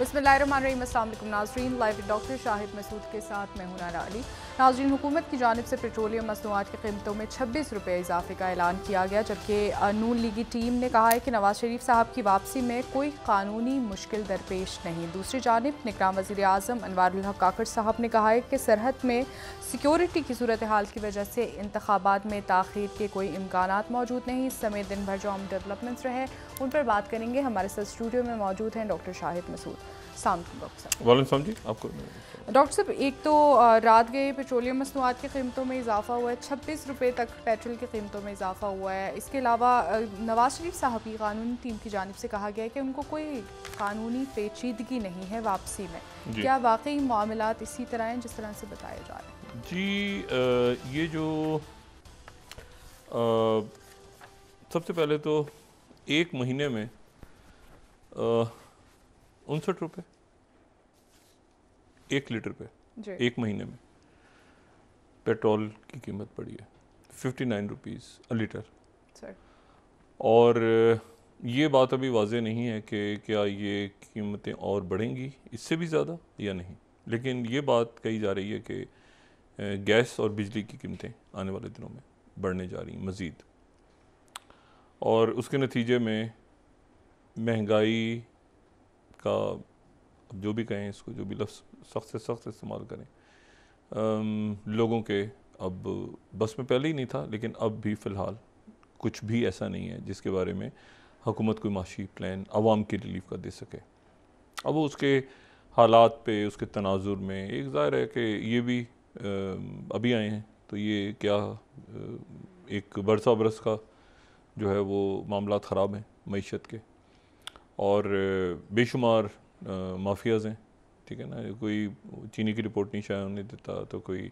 बिस्मिल्लाहिर्रहमानिर्रहीम। अस्सलाम वालेकुम नाज़रीन, लाइव डॉक्टर शाहिद मसूद के साथ मैं हूं नारा अली। नाज़रीन, हुकूमत की जानिब से पेट्रोलियम मसनूआत की कीमतों में 26 रुपये इजाफे का ऐलान किया गया, जबकि नून लीगी टीम ने कहा है कि नवाज शरीफ साहब की वापसी में कोई कानूनी मुश्किल दरपेश नहीं। दूसरी जानिब निगरान वज़ीर आज़म अनवारुल हक काकड़ साहब ने कहा है कि सरहद में सिक्योरिटी की सूरत हाल की वजह से इंतखाबात में ताख़ीर के कोई इम्कानात मौजूद नहीं। इस समय दिन भर जो हम डेवलपमेंट्स रहे उन पर बात करेंगे। हमारे साथ स्टूडियो में मौजूद हैं डॉक्टर शाहिद मसूद। वालेकुम जी, आपको डॉक्टर साहब, एक तो रात गए पेट्रोलियम मसनूआत की कीमतों में इजाफा हुआ है, 26 रुपये तक पेट्रोल की कीमतों में इजाफा हुआ है। इसके अलावा नवाज शरीफ साहब की कानूनी टीम की जानिब से कहा गया है कि उनको कोई कानूनी पेचीदगी नहीं है वापसी में। क्या वाकई मामलात इसी तरह हैं जिस तरह से बताए जा रहे हैं? जी, ये जो सबसे पहले तो एक महीने में 59 रुपये 1 लीटर पे एक महीने में पेट्रोल की कीमत पड़ी है, 59 रुपीज़ अ लीटर। और ये बात अभी वाज़ेह नहीं है कि क्या ये कीमतें और बढ़ेंगी इससे भी ज़्यादा या नहीं, लेकिन ये बात कही जा रही है कि गैस और बिजली की कीमतें आने वाले दिनों में बढ़ने जा रही हैं मज़ीद, और उसके नतीजे में महंगाई का, जो भी कहें इसको, जो भी लफ्ज़ सख्त से सख्त इस्तेमाल करें, लोगों के अब बस में पहले ही नहीं था, लेकिन अब भी फ़िलहाल कुछ भी ऐसा नहीं है जिसके बारे में हुकूमत कोई माशी प्लान आवाम की रिलीफ का दे सके। अब वो उसके हालात पे, उसके तनाजुर में एक ज़ाहिर है कि ये भी अभी आए हैं, तो ये क्या एक बरसा बरस का जो है वो मामलात ख़राब हैं मईशत के, और बेशुमार माफियाज़ हैं, ठीक है ना। कोई चीनी की रिपोर्ट नहीं शायद उन्हें देता, तो कोई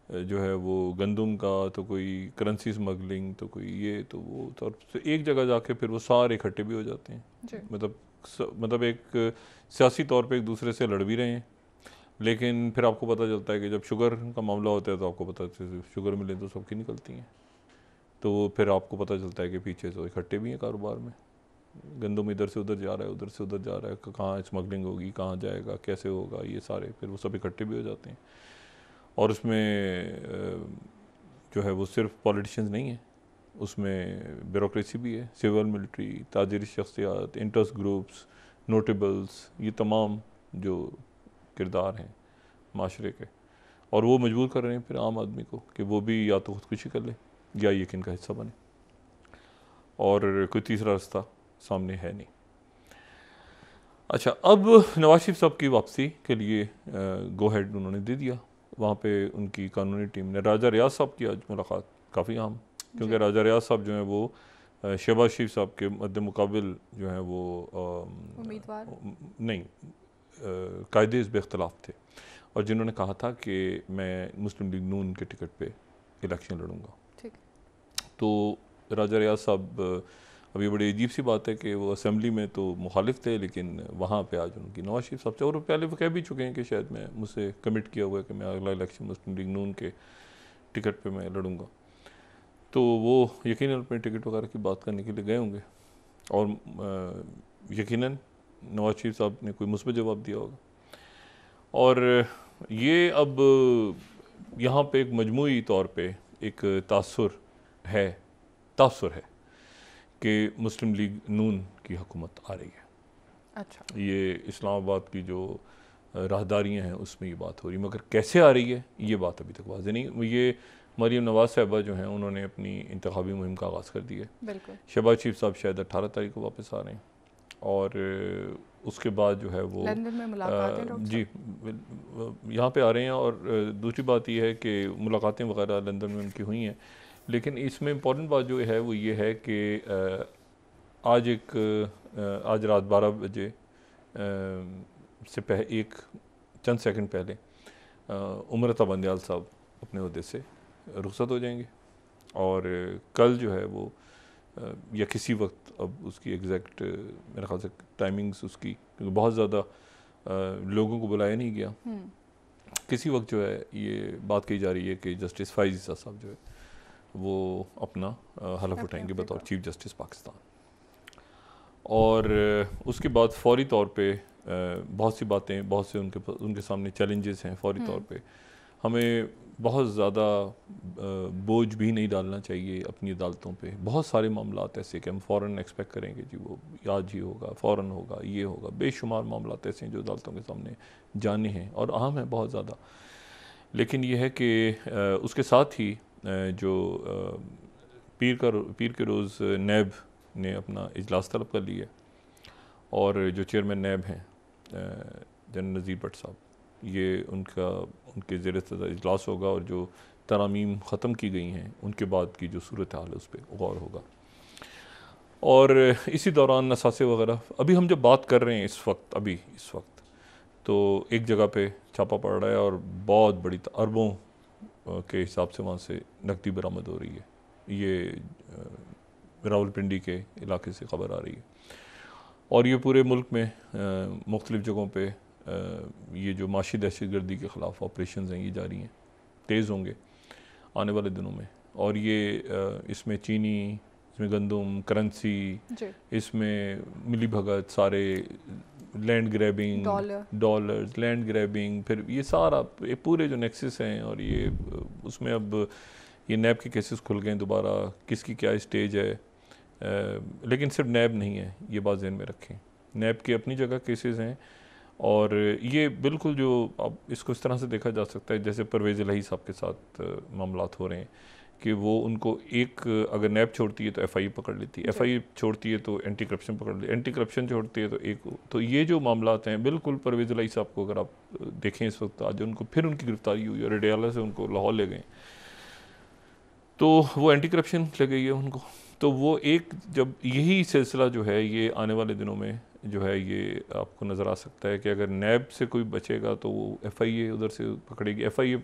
जो है वो गंदम का, तो कोई करेंसी स्मगलिंग, तो कोई ये, तो वो, तो एक जगह जाके फिर वो सारे इकट्ठे भी हो जाते हैं। मतलब एक सियासी तौर पे एक दूसरे से लड़ भी रहे हैं, लेकिन फिर आपको पता चलता है कि जब शुगर का मामला होता है तो आपको पता चलता है शुगर मिले तो सबकी निकलती हैं, तो फिर आपको पता चलता है कि पीछे तो इकट्ठे भी हैं कारोबार में। गंदम इधर से उधर जा रहा है, उधर से उधर जा रहा है, कहाँ स्मगलिंग होगी, कहाँ जाएगा, कैसे होगा, ये सारे फिर वो सब इकट्ठे भी हो जाते हैं। और उसमें जो है वो सिर्फ पॉलिटिशियंस नहीं है, उसमें ब्यूरोक्रेसी भी है, civil military, ताजिरी शख्सियात, interest groups, notables, ये तमाम जो किरदार हैं माशरे के, और वो मजबूर कर रहे हैं फिर आम आदमी को कि वो भी या तो खुदकुशी कर ले या यकीन का हिस्सा बने, और कोई तीसरा रास्ता सामने है नहीं। अच्छा, अब नवाज शरीफ साहब की वापसी के लिए गो हेड उन्होंने दे दिया। वहाँ पे उनकी कानूनी टीम ने राजा रियाज साहब की आज मुलाकात, काफ़ी अहम, क्योंकि राजा रियाज साहब जो हैं वो शहबाज शरीफ साहब के मद्दे मुकाबिल जो हैं वो उम्मीदवार नहीं, कायदे इस बेख्तलाफ थे, और जिन्होंने कहा था कि मैं मुस्लिम लीग नून के टिकट पे इलेक्शन लड़ूंगा। तो राजा रियाज साहब, अब ये बड़ी अजीब सी बात है कि वो असेंबली में तो मुखालिफ थे, लेकिन वहाँ पे आज उनकी नवाज शरीफ साहब से, और पहले वो कह भी चुके हैं कि शायद मैं, मुझसे कमिट किया हुआ है कि मैं अगला इलेक्शन मुस्लिम लीग नून के टिकट पे मैं लड़ूंगा। तो वो यकीनन अपने टिकट वगैरह की बात करने के लिए गए होंगे, और यकीनन नवाज शरीफ साहब ने कोई मुस्बत जवाब दिया होगा। और ये अब यहाँ पे एक मजमूई तौर पे एक तासुर है कि मुस्लिम लीग नून की हुकूमत आ रही है। अच्छा, ये इस्लामाबाद की जो राहदारियाँ हैं उसमें ये बात हो रही है, मगर कैसे आ रही है ये बात अभी तक वाज़ेह नहीं। ये मरीम नवाज़ साहिबा जो हैं उन्होंने अपनी इंतखाबी मुहिम का आगाज़ कर दी है। शहबाज शरीफ साहब शायद 18 तारीख को वापस आ रहे हैं, और उसके बाद जो है वो लंदन में मुलाकात है जी यहाँ पे आ रहे हैं। और दूसरी बात ये है कि मुलाकातें वगैरह लंदन में उनकी हुई हैं, लेकिन इसमें इम्पॉर्टेंट बात जो है वो ये है कि आज रात 12 बजे से एक चंद सेकंड पहले उमर अता बंदयाल साहब अपने ओहदे से रुखसत हो जाएंगे, और कल जो है वो या किसी वक्त, अब उसकी एग्जैक्ट मेरे ख्याल से टाइमिंग्स उसकी, क्योंकि बहुत ज़्यादा लोगों को बुलाया नहीं गया, किसी वक्त जो है ये बात कही जा रही है कि जस्टिस फ़ाइज़ ईसा साहब जो है वो अपना हलफ उठाएंगे बतौर चीफ जस्टिस पाकिस्तान, और उसके बाद फौरी तौर पे बहुत सी बातें, बहुत से उनके सामने चैलेंजेस हैं फौरी तौर पे। हमें बहुत ज़्यादा बोझ भी नहीं डालना चाहिए अपनी अदालतों पे। बहुत सारे मामलात ऐसे कि हम फ़ौरन एक्सपेक्ट करेंगे जी वो आज ही होगा, फ़ौरन होगा, ये होगा। बेशुमार मामलात ऐसे हैं जो अदालतों के सामने जाने हैं और अहम है बहुत ज़्यादा। लेकिन ये है कि उसके साथ ही जो पीर के रोज़ नैब ने अपना इजलास तलब कर लिया और जो चेयरमैन नैब हैं जनरल नज़ीर भट्ट साहब, ये उनके ज़ेर सदर इजलास होगा और जो तरामीम ख़त्म की गई हैं उनके बाद की जो सूरत हाल है उस पर गौर होगा। और इसी दौरान असासे वगैरह, अभी हम जब बात कर रहे हैं इस वक्त तो एक जगह पे छापा पड़ रहा है और बहुत बड़ी अरबों के हिसाब से वहाँ से नकदी बरामद हो रही है। ये रावलपिंडी के इलाके से ख़बर आ रही है और ये पूरे मुल्क में मुख्तलिफ़ जगहों पे ये जो माशी दहशतगर्दी के ख़िलाफ़ ऑपरेशंस हैं ये जारी हैं, तेज़ होंगे आने वाले दिनों में। और ये इसमें चीनी, इसमें गंदम, करेंसी, इसमें मिली भगत, सारे land grabbing, dollars, land grabbing, फिर ये सारा पूरे जो नेक्सस हैं। और ये उसमें अब ये नैब के केसेस खुल गए दोबारा, किसकी क्या स्टेज है। लेकिन सिर्फ नैब नहीं है, ये बात ज़हन में रखें। नैब के अपनी जगह केसेस हैं और ये बिल्कुल जो अब इसको इस तरह से देखा जा सकता है जैसे परवेज़ इलाही साहब के साथ मामलात हो रहे हैं कि वो उनको एक अगर नैब छोड़ती है तो एफआई पकड़ लेती है, एफआई छोड़ती है तो एंटी करप्शन पकड़ लेती है, एंटी करप्शन छोड़ती है तो तो ये जो मामलात हैं बिल्कुल परवेज़ इलाही साहब को अगर आप देखें इस वक्त, आज उनको फिर उनकी गिरफ्तारी हुई और रेडियाला से उनको लाहौर ले गए तो वो एंटी करप्शन ले गई है उनको। तो वो एक जब यही सिलसिला जो है ये आने वाले दिनों में जो है ये आपको नज़र आ सकता है कि अगर नैब से कोई बचेगा तो वो एफआईए उधर से पकड़ेगी, एफआईए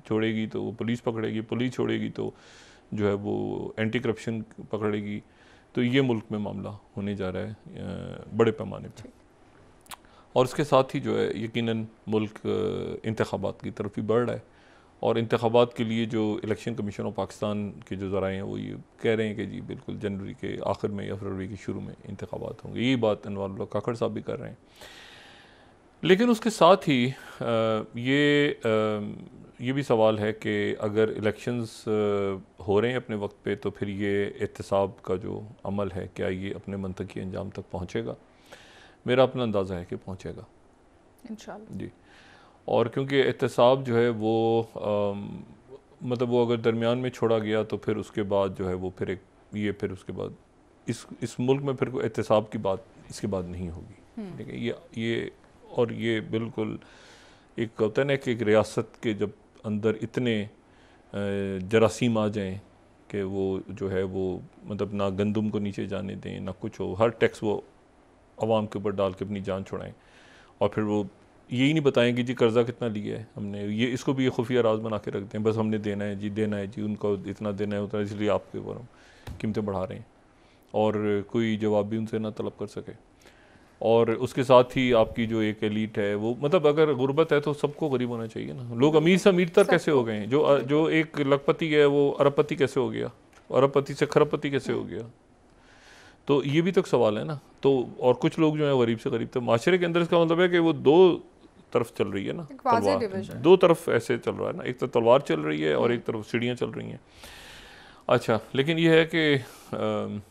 छोड़ेगी तो वो पुलिस पकड़ेगी, पुलिस छोड़ेगी तो जो है वो एंटी करप्शन पकड़ेगी। तो ये मुल्क में मामला होने जा रहा है बड़े पैमाने पर। और इसके साथ ही जो है यकीनन मुल्क इंतखाबात की तरफ भी बढ़ रहा है और इंतखाबात के लिए जो इलेक्शन कमीशन ऑफ पाकिस्तान के जो ज़राए हैं वो ये कह रहे हैं कि जी बिल्कुल जनवरी के आखिर में या फरवरी के शुरू में इंतखाबात होंगे। यही बात अनवारुल्लाह काकड़ साहब भी कर रहे हैं। लेकिन उसके साथ ही ये भी सवाल है कि अगर इलेक्शंस हो रहे हैं अपने वक्त पे तो फिर ये एहतसाब का जो अमल है क्या ये अपने मंतकी अंजाम तक पहुँचेगा? मेरा अपना अंदाज़ा है कि पहुँचेगा इंशाअल्लाह जी। और क्योंकि एहतसाब जो है वो मतलब वो अगर दरमियान में छोड़ा गया तो फिर उसके बाद जो है वो फिर फिर उसके बाद इस मुल्क में फिर कोई एहतसाब की बात इसके बाद नहीं होगी। ठीक है, ये बिल्कुल एक होता है ना कि एक रियासत के जब अंदर इतने जरासीम आ जाएं कि वो जो है वो मतलब ना गंदम को नीचे जाने दें ना कुछ हो, हर टैक्स वो आवाम के ऊपर डाल के अपनी जान छुड़ाएं और फिर वो यही नहीं बताएंगे जी कर्ज़ा कितना लिया है हमने, ये इसको भी ये खुफिया राज बना के रखते हैं, बस हमने देना है जी उनको इतना देना है उतना, इसलिए आपके ऊपर हम कीमतें बढ़ा रहे हैं और कोई जवाब भी उनसे ना तलब कर सके। और उसके साथ ही आपकी जो एक एलीट है वो मतलब अगर गुर्बत है तो सबको गरीब होना चाहिए ना। लोग अमीर से अमीर तक कैसे हो गए हैं? जो एक लखपति है वो अरबपति कैसे हो गया, अरबपति से खरबपति कैसे हो गया? तो ये भी तो एक सवाल है ना। तो और कुछ लोग जो है गरीब से गरीब, तो माशरे के अंदर इसका मतलब है कि वो दो तरफ चल रही है ना, तलवार दो तरफ ऐसे चल रहा है ना, एक तो तलवार चल रही है और एक तरफ सीढ़ियाँ चल रही हैं। अच्छा, लेकिन ये है कि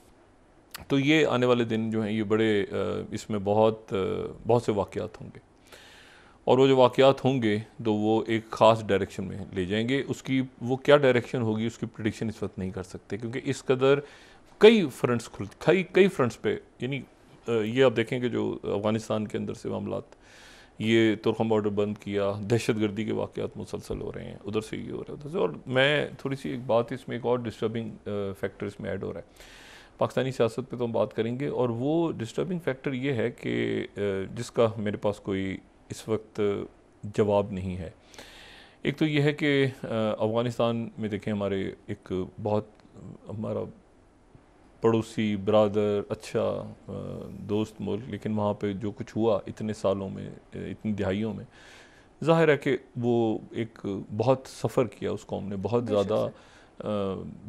तो ये आने वाले दिन जो हैं ये बड़े इसमें बहुत से वाक़यात होंगे और वो जो वाक़यात होंगे तो वो एक ख़ास डायरेक्शन में ले जाएंगे। उसकी वो क्या डायरेक्शन होगी उसकी प्रेडिक्शन इस वक्त नहीं कर सकते क्योंकि इस कदर कई फ्रंट्स कई फ्रंट्स पे, यानी ये आप देखें कि जो अफ़गानिस्तान के अंदर से मामलात, ये तुर्कम बॉर्डर बंद किया, दहशतगर्दी के वाक़यात मुसलसल हो रहे हैं, उधर से ये हो रहा है उधर से। और मैं थोड़ी सी एक बात इसमें एक और डिस्टर्बिंग फैक्टर इसमें ऐड हो रहा है, पाकिस्तानी सियासत पे तो हम बात करेंगे और वो डिस्टर्बिंग फैक्टर ये है कि जिसका मेरे पास कोई इस वक्त जवाब नहीं है। एक तो ये है कि अफ़गानिस्तान में देखें हमारे एक बहुत हमारा पड़ोसी बरादर अच्छा दोस्त मुल्क, लेकिन वहाँ पे जो कुछ हुआ इतने सालों में इतनी दिहाइयों में, ज़ाहिर है कि वो एक बहुत सफ़र किया उस कौम ने, बहुत ज़्यादा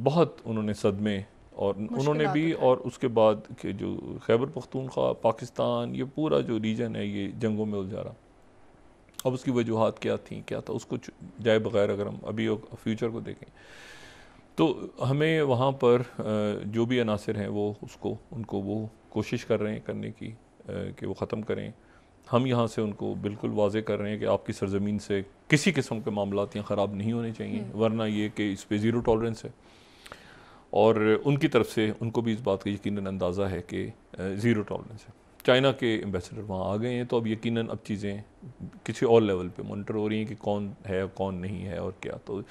बहुत उन्होंने सदमे और उन्होंने भी, और उसके बाद के जो खैबर पख्तूनख्वा, पाकिस्तान, ये पूरा जो रीजन है ये जंगों में उलझा रहा। अब उसकी वजूहात क्या थी, क्या था, उसको जाए बगैर अगर हम अभी फ्यूचर को देखें तो हमें वहाँ पर जो भी अनासर हैं वो उनको वो कोशिश कर रहे हैं करने की कि वो ख़त्म करें। हम यहाँ से उनको बिल्कुल वाज़े कर रहे हैं कि आपकी सरजमीन से किसी किस्म के मामलात यहाँ ख़राब नहीं होने चाहिए, वरना ये कि इस पर ज़ीरो टॉलरेंस है। और उनकी तरफ से उनको भी इस बात का यकीनन अंदाज़ा है कि ज़ीरो टॉलरेंस है। चाइना के एम्बेसडर वहाँ आ गए हैं, तो अब यकीनन अब चीज़ें किसी और लेवल पे मॉनिटर हो रही हैं कि कौन है कौन नहीं है और क्या। तो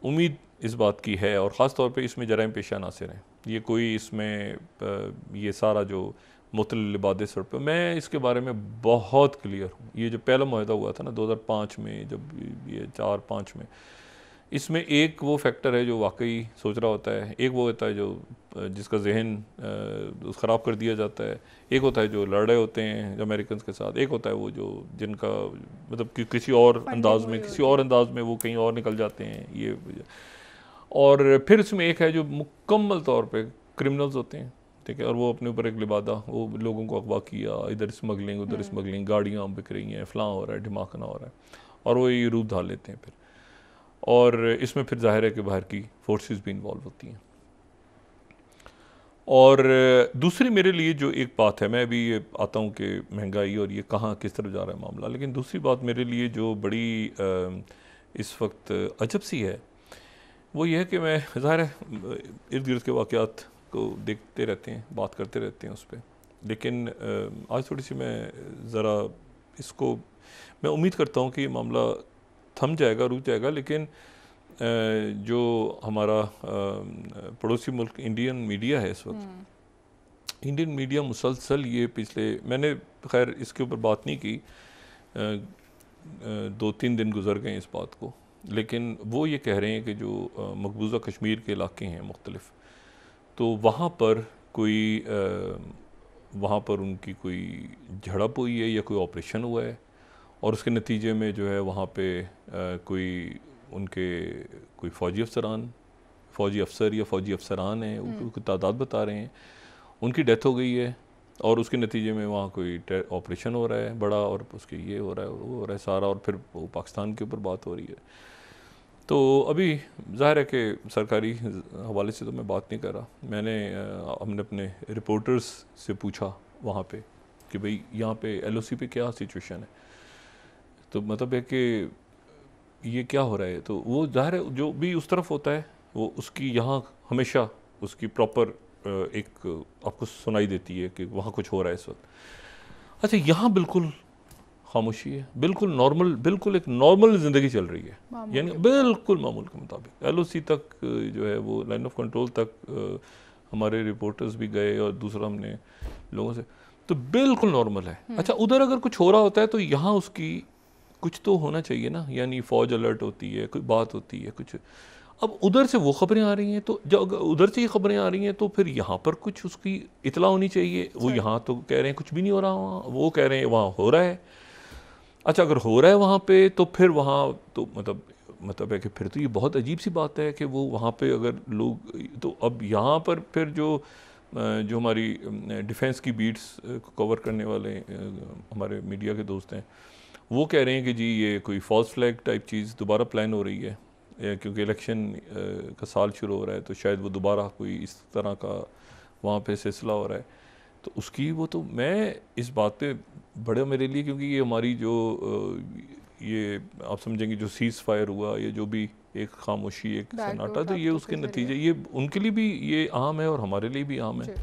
उम्मीद इस बात की है, और ख़ास तौर पे इसमें जराइम पेशा नासिर हैं। ये कोई इसमें ये सारा जो मुतल लिबाद सर पर, मैं इसके बारे में बहुत क्लियर हूँ। ये जो पहला मुआहदा हुआ था ना 2005 में, जब ये 4-5 में, इसमें एक वो फैक्टर है जो वाकई सोच रहा होता है, एक वो होता है जो जिसका जहन ख़राब कर दिया जाता है, एक होता है जो लड़ रहे होते हैं अमेरिकन के साथ, एक होता है वो जो जिनका मतलब कि किसी और अंदाज में वो कहीं और निकल जाते हैं ये। और फिर इसमें एक है जो मुकम्मल तौर पे क्रिमिनल्स होते हैं, ठीक है, और वो अपने ऊपर एक लिबादा, वो लोगों को अगवा किया, इधर स्मगलिंग उधर स्मगलिंग, गाड़ियाँ बिक रही हैं, फलां हो रहा है, ढिमाकना हो रहा है, और वो ये रूप ढाल लेते हैं फिर। और इसमें फिर जाहिर है कि बाहर की फोर्सेस भी इन्वॉल्व होती हैं। और दूसरी मेरे लिए जो एक बात है, मैं भी ये आता हूँ कि महंगाई और ये कहाँ किस तरफ जा रहा है मामला, लेकिन दूसरी बात मेरे लिए जो बड़ी इस वक्त अजब सी है वो ये है कि मैं ज़ाहिर है इर्द गिर्द के वाक़यात को देखते रहते हैं, बात करते रहते हैं उस पर, लेकिन आज थोड़ी सी मैं ज़रा इसको, मैं उम्मीद करता हूँ कि ये मामला थम जाएगा, रुक जाएगा, लेकिन जो हमारा पड़ोसी मुल्क इंडियन मीडिया है इस वक्त, इंडियन मीडिया मुसलसल ये पिछले, मैंने खैर इसके ऊपर बात नहीं की, 2-3 दिन गुजर गए इस बात को, लेकिन वो ये कह रहे हैं कि जो मकबूजा कश्मीर के इलाके हैं मुख्तलिफ, तो वहाँ पर कोई वहाँ पर उनकी कोई झड़प हुई है या कोई ऑपरेशन हुआ है, और उसके नतीजे में जो है वहाँ पे कोई उनके कोई फ़ौजी अफसर या फ़ौजी अफसरान हैं, उनकी तादाद बता रहे हैं, उनकी डेथ हो गई है, और उसके नतीजे में वहाँ कोई ऑपरेशन हो रहा है बड़ा, और उसके ये हो रहा है वो हो रहा है सारा, और फिर वो पाकिस्तान के ऊपर बात हो रही है। तो अभी ज़ाहिर है कि सरकारी हवाले से तो मैं बात नहीं कर रहा, हमने अपने रिपोर्टर्स से पूछा वहाँ पे कि भाई यहाँ पे LOC पे क्या सिचुएशन है, तो मतलब है कि ये क्या हो रहा है, तो वो ज़ाहिर है जो भी उस तरफ होता है वो उसकी यहाँ हमेशा उसकी प्रॉपर एक आपको सुनाई देती है कि वहाँ कुछ हो रहा है इस वक्त। अच्छा, यहाँ बिल्कुल खामोशी है, बिल्कुल नॉर्मल, बिल्कुल एक नॉर्मल ज़िंदगी चल रही है, यानी बिल्कुल मामूल के मुताबिक। LOC तक जो है वो लाइन ऑफ कंट्रोल तक हमारे रिपोर्टर्स भी गए, और दूसरा हमने लोगों से, तो बिल्कुल नॉर्मल है। अच्छा, उधर अगर कुछ हो रहा होता है तो यहाँ उसकी कुछ तो होना चाहिए ना, यानी फ़ौज अलर्ट होती है, कोई बात होती है कुछ। अब उधर से वो खबरें आ रही हैं, तो जब उधर से ये खबरें आ रही हैं तो फिर यहाँ पर कुछ उसकी इतला होनी चाहिए। वो यहाँ तो कह रहे हैं कुछ भी नहीं हो रहा वहाँ, वो कह रहे हैं वहाँ हो रहा है। अच्छा, अगर हो रहा है वहाँ पे तो फिर वहाँ तो मतलब है कि फिर तो ये बहुत अजीब सी बात है कि वो वहाँ पे अगर लोग, तो अब यहाँ पर फिर जो हमारी डिफेंस की बीट्स कवर करने वाले हमारे मीडिया के दोस्त हैं, वो कह रहे हैं कि जी ये कोई फॉल्स फ्लैग टाइप चीज़ दोबारा प्लान हो रही है, क्योंकि इलेक्शन का साल शुरू हो रहा है, तो शायद वो दोबारा कोई इस तरह का वहाँ पे सिलसिला हो रहा है। तो उसकी वो, तो मैं इस बात पे बड़ा मेरे लिए, क्योंकि ये हमारी जो ये आप समझेंगे जो सीज़ फायर हुआ, ये जो भी एक खामोशी, एक सन्नाटा, तो ये उसके नतीजे, ये उनके लिए भी ये आम है और हमारे लिए भी आम है।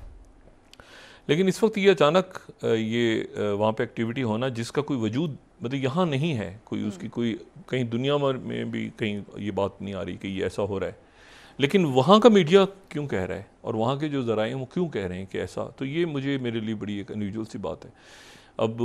लेकिन इस वक्त ये अचानक ये वहाँ पे एक्टिविटी होना जिसका कोई वजूद मतलब यहाँ नहीं है, कोई उसकी कोई कहीं दुनिया में भी कहीं ये बात नहीं आ रही कि ये ऐसा हो रहा है, लेकिन वहाँ का मीडिया क्यों कह रहा है और वहाँ के जो ज़राए हैं वो क्यों कह रहे हैं कि ऐसा, तो ये मेरे लिए बड़ी एक अनयूजुअल सी बात है। अब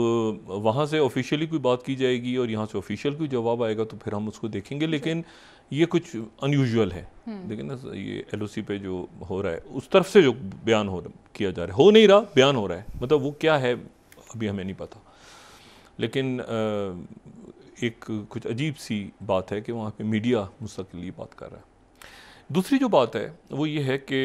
वहाँ से ऑफिशियली कोई बात की जाएगी और यहाँ से ऑफिशियल कोई जवाब आएगा तो फिर हम उसको देखेंगे, लेकिन ये कुछ अनयूजुअल है। लेकिन ना ये LOC पे जो हो रहा है उस तरफ से जो बयान किया जा रहा है, हो नहीं रहा, बयान हो रहा है, मतलब वो क्या है अभी हमें नहीं पता, लेकिन एक कुछ अजीब सी बात है कि वहाँ पे मीडिया मुस्तकिल ये बात कर रहा है। दूसरी जो बात है वो ये है कि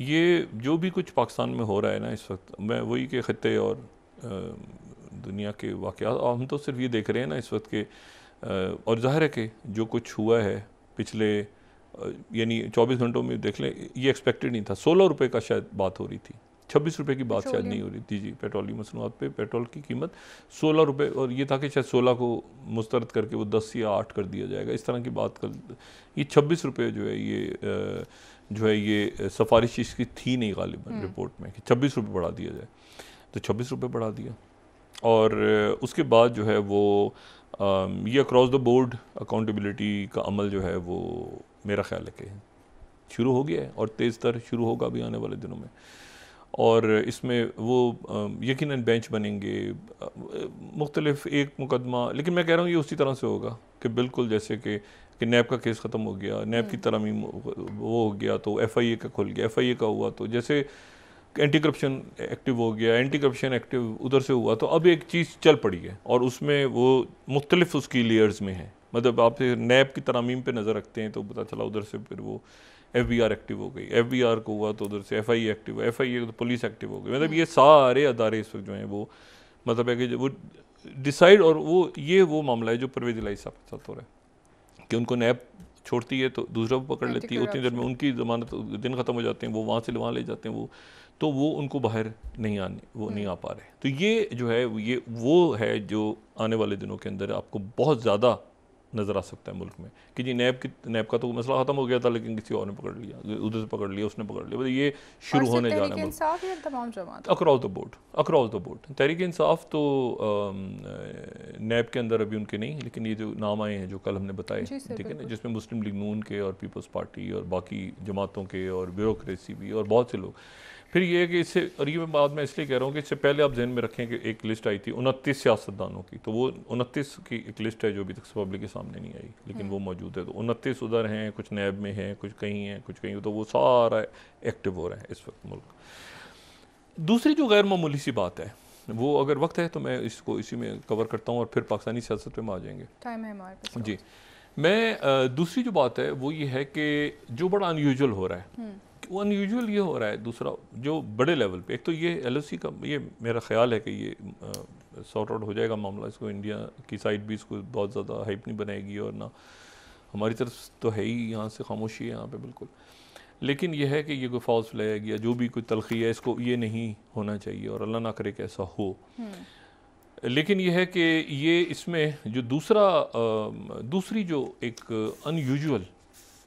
ये जो भी कुछ पाकिस्तान में हो रहा है ना इस वक्त, मैं वही के ख़त्ते और दुनिया के वाक़यात हम तो सिर्फ ये देख रहे हैं ना इस वक्त के, और ज़ाहिर है कि जो कुछ हुआ है पिछले यानी 24 घंटों में देख लें, ये एक्सपेक्टेड नहीं था। 16 रुपये का शायद बात हो रही थी, 26 रुपये की बात शायद नहीं हो रही थी जी। पेट्रोलियम मसनूआत पे पेट्रोल की कीमत 16 रुपये, और ये था कि शायद 16 को मुस्तरद करके वो 10 या 8 कर दिया जाएगा, इस तरह की बात कर। ये 26 रुपये जो है ये सिफारिश इसकी थी नहीं गालिबन रिपोर्ट में कि 26 रुपये बढ़ा दिया जाए, तो 26 रुपये बढ़ा दिया। और उसके बाद जो है वो ये अक्रॉस द बोर्ड अकाउंटेबिलिटी का अमल जो है वो मेरा ख्याल है कि शुरू हो गया है और तेज़ तर शुरू होगा भी आने वाले दिनों में। और इसमें वो यकीनन बेंच बनेंगे मुख्तलिफ एक मुकदमा, लेकिन मैं कह रहा हूँ ये उसी तरह से होगा कि बिल्कुल जैसे कि नैब का केस ख़त्म हो गया, नैब की तरमीम वो हो गया तो FIA का खुल गया, FIA का हुआ तो जैसे एंटी करप्शन एक्टिव हो गया, एंटी करप्शन एक्टिव उधर से हुआ, तो अब एक चीज़ चल पड़ी है और उसमें वो मुख्तलिफ उसकी लेयर्स में है। मतलब आप नैब की तरमीम पे नज़र रखते हैं तो पता चला उधर से फिर वो FBR एक्टिव हो गई, FBR को हुआ तो उधर से FIA एक्टिव हुआ, FIA तो पुलिस एक्टिव हो गई। मतलब ये सारे अदारे इस वक्त जो हैं वो मतलब है कि वो डिसाइड, और वो मामला है जो परवेज़ इलाही साहब के साथ हो रहा है कि उनको नैब छोड़ती है तो दूसरा वो पकड़ लेती है, उतनी देर में उनकी ज़मानत दिन ख़त्म हो जाते हैं, वो वहाँ से वहाँ ले जाते हैं, तो वो उनको बाहर नहीं नहीं आ पा रहे। तो ये जो है ये वो है जो आने वाले दिनों के अंदर आपको बहुत ज़्यादा नज़र आ सकता है मुल्क में कि जी नैब का तो मसला ख़त्म हो गया था लेकिन किसी और ने पकड़ लिया, उधर से पकड़ लिया, उसने पकड़ लिया। मतलब ये शुरू होने जा रहा है across the board. Tehreek Insaf तो नैब के अंदर अभी उनके नहीं, लेकिन ये जो नाम आए हैं जो कल हमने बताए, ठीक है ना, जिसमें मुस्लिम लीग नून के और पीपल्स पार्टी और बाकी जमातों के और ब्यूरोक्रेसी भी और बहुत से लोग। फिर ये है कि इससे, और ये मैं बाद में इसलिए कह रहा हूँ कि इससे पहले आप जहन में रखें कि एक लिस्ट आई थी 29 सियासतदानों की, तो वो 29 की एक लिस्ट है जो अभी तक पब्लिक के सामने नहीं आई, लेकिन वो मौजूद है। तो 29 उधर हैं, कुछ नैब में हैं, कुछ कहीं हैं, कुछ कहीं, तो वो सारा एक्टिव हो रहा है इस वक्त मुल्क। दूसरी जो गैर मामूली सी बात है, वो अगर वक्त है तो मैं इसको इसी में कवर करता हूँ और फिर पाकिस्तानी सियासत पे हम आ जाएंगे, टाइम है हमारे पास जी। मैं दूसरी जो बात है वो ये है कि जो बड़ा अनयूजुअल हो रहा है, वो अनयूजुअल ये हो रहा है दूसरा जो बड़े लेवल पे, एक तो ये LOC का, ये मेरा ख्याल है कि ये सॉर्ट आउट हो जाएगा मामला, इसको इंडिया की साइड भी इसको बहुत ज़्यादा हाइप नहीं बनाएगी और ना हमारी तरफ तो है ही, यहाँ से खामोशी है यहाँ पे बिल्कुल। लेकिन यह है कि ये कोई फॉल्स फ्लैग या जो भी कोई तलखी है, इसको ये नहीं होना चाहिए और अल्लाह ना करे कि ऐसा हो। लेकिन यह है कि ये इसमें जो दूसरी जो एक अनयूजुअल,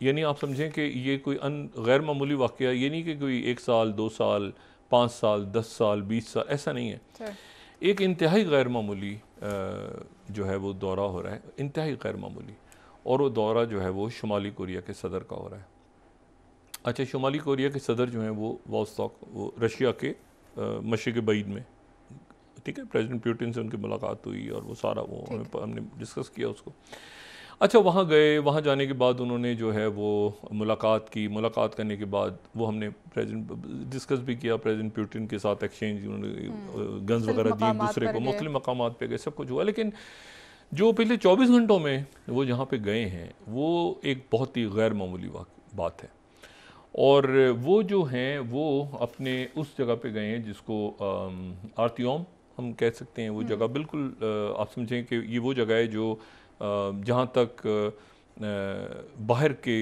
यानी आप समझें कि ये कोई गैर मामूली वाक़या, ये नहीं कि कोई 1 साल 2 साल 5 साल 10 साल 20 साल, ऐसा नहीं है। एक इंतहाई गैर मामूली जो है वो दौरा हो रहा है, इंतहाई गैर मामूली, और वो दौरा जो है वो शुमाली कोरिया के सदर का हो रहा है। अच्छा, शुमाली कोरिया के सदर जो हैं वो रशिया के मशरिक़ बईद में, ठीक है, प्रेसिडेंट पुतिन से उनकी मुलाकात हुई और वो सारा वो हमने डिस्कस किया उसको। अच्छा, वहाँ गए, वहाँ जाने के बाद उन्होंने जो है वो मुलाकात की, मुलाकात करने के बाद वो हमने डिस्कस भी किया प्रेसिडेंट पुतिन के साथ, एक्सचेंज, उन्होंने गन्स वगैरह दिए एक दूसरे को, मुख्तलिफ मकामात पे गए, सब कुछ हुआ। लेकिन जो पिछले 24 घंटों में वो जहाँ पे गए हैं वो एक बहुत ही गैर मामूली बात है, और वो जो हैं वो अपने उस जगह पे गए हैं जिसको आर्तियोम हम कह सकते हैं। वो जगह बिल्कुल आप समझें कि ये वो जगह है जो जहाँ तक बाहर के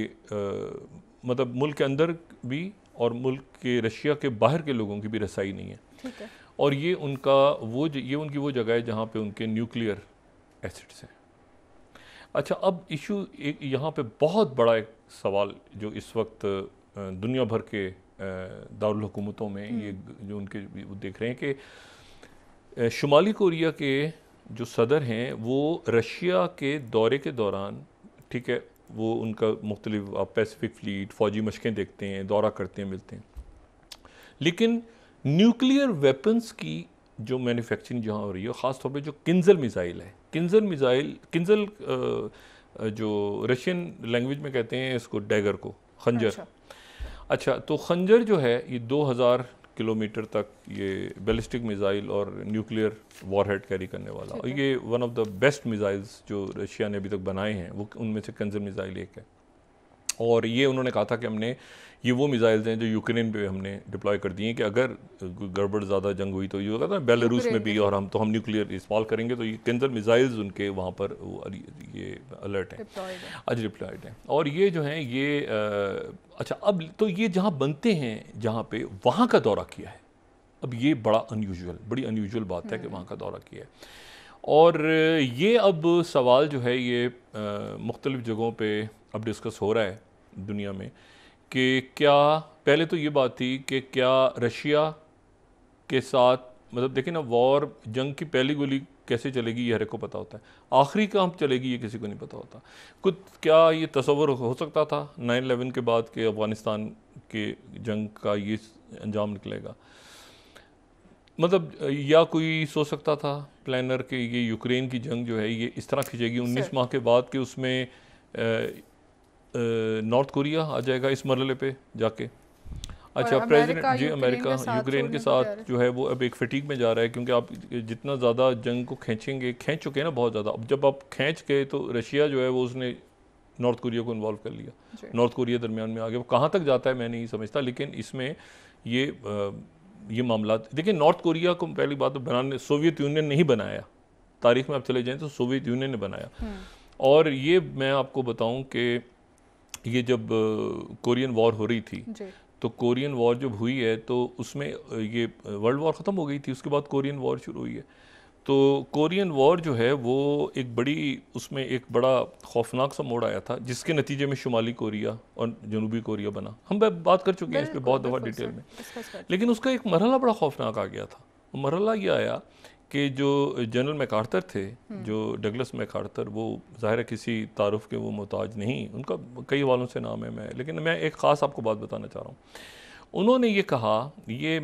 मतलब मुल्क के अंदर भी और मुल्क के रशिया के बाहर के लोगों की भी रसाई नहीं है, ठीक है। और ये उनकी वो जगह है जहाँ पे उनके न्यूक्लियर एसिड्स हैं। अच्छा, अब इशू एक यहाँ पे बहुत बड़ा एक सवाल जो इस वक्त दुनिया भर के दारुल हुकूमतों में ये जो उनके देख रहे हैं कि शुमाली कोरिया के जो सदर हैं वो रशिया के दौरे के दौरान, ठीक है, वो उनका मुख्तलिफ आप पैसिफिक फ्लीट फ़ौजी मशकें देखते हैं, दौरा करते हैं, मिलते हैं, लेकिन न्यूक्लियर वेपन्स की जो मैन्युफैक्चरिंग जहाँ हो रही है, ख़ास तौर पे जो किंजल मिज़ाइल है, किंजल जो रशियन लैंग्वेज में कहते हैं इसको डैगर को, खंजर। अच्छा, तो खंजर जो है ये 2000 किलोमीटर तक ये बैलिस्टिक मिज़ाइल और न्यूक्लियर वॉरहेड कैरी करने वाला, और ये one of the best missiles जो रशिया ने अभी तक बनाए हैं, वो उनमें से खंजर मिज़ाइल एक है। और ये उन्होंने कहा था कि हमने ये वो मिसाइल्स हैं जो यूक्रेन पे हमने डिप्लॉय कर दिए हैं कि अगर गड़बड़ ज़्यादा जंग हुई तो ये होगा था बेलारूस में भी, और हम न्यूक्लियर इस्तेमाल करेंगे, तो ये कैंसर मिसाइल्स उनके वहाँ पर ये अलर्ट हैं, आज डिप्लॉयड हैं। और ये जो हैं ये अच्छा, अब तो ये जहाँ बनते हैं जहाँ पे, वहाँ का दौरा किया है। अब ये बड़ी अनयूजुअल बात है कि वहाँ का दौरा किया है। और ये अब सवाल जो है ये मुख्तलिफ़ जगहों पे अब डिस्कस हो रहा है दुनिया में कि क्या, पहले तो ये बात थी कि क्या रशिया के साथ, मतलब देखें ना, वॉर, जंग की पहली गोली कैसे चलेगी ये हर एक को पता होता है, आखिरी कहाँ चलेगी ये किसी को नहीं पता होता। कुछ क्या ये तसव्वुर हो सकता था 9/11 के बाद कि अफ़गानिस्तान के जंग का ये अंजाम निकलेगा? मतलब या कोई सोच सकता था प्लानर के ये यूक्रेन की जंग जो है ये इस तरह खिंचेगी 19 माह के बाद कि उसमें नॉर्थ कोरिया आ जाएगा इस मरहले पे जाके? अच्छा, प्रेसिडेंट जी अमेरिका यूक्रेन के साथ जो है वो अब एक फटीक में जा रहा है, क्योंकि आप जितना ज़्यादा जंग को खींच चुके हैं ना बहुत ज़्यादा, अब जब आप खींच गए तो रशिया जो है वो उसने नॉर्थ कोरिया को इन्वॉल्व कर लिया, नॉर्थ कोरिया दरमियान में आ गया। वो कहाँ तक जाता है मैं नहीं समझता, लेकिन इसमें ये मामला देखिए, नॉर्थ कोरिया को पहली बात तो बनाने सोवियत यूनियन ने ही बनाया, तारीख में आप चले जाएं तो सोवियत यूनियन ने बनाया। और ये मैं आपको बताऊं कि ये जब कोरियन वॉर हो रही थी, तो कोरियन वॉर जब हुई है तो उसमें ये वर्ल्ड वॉर ख़त्म हो गई थी, उसके बाद कोरियन वॉर शुरू हुई है। तो कोरियन वॉर जो है वो एक उसमें एक बड़ा खौफनाक सा मोड़ आया था, जिसके नतीजे में शुमाली कोरिया और जनूबी कोरिया बना। हम बात कर चुके हैं इस पर बहुत दफ़ा डिटेल में, लेकिन उसका एक मरहला बड़ा खौफनाक आ गया था। मरहला ये आया कि जो जनरल मैकार्थर थे, जो डगलस मैकार्थर, वो ज़ाहिर है किसी तारुफ के वो मोहताज नहीं, उनका कई हवालों से नाम है, लेकिन मैं एक ख़ास आपको बात बताना चाह रहा हूँ। उन्होंने ये कहा, ये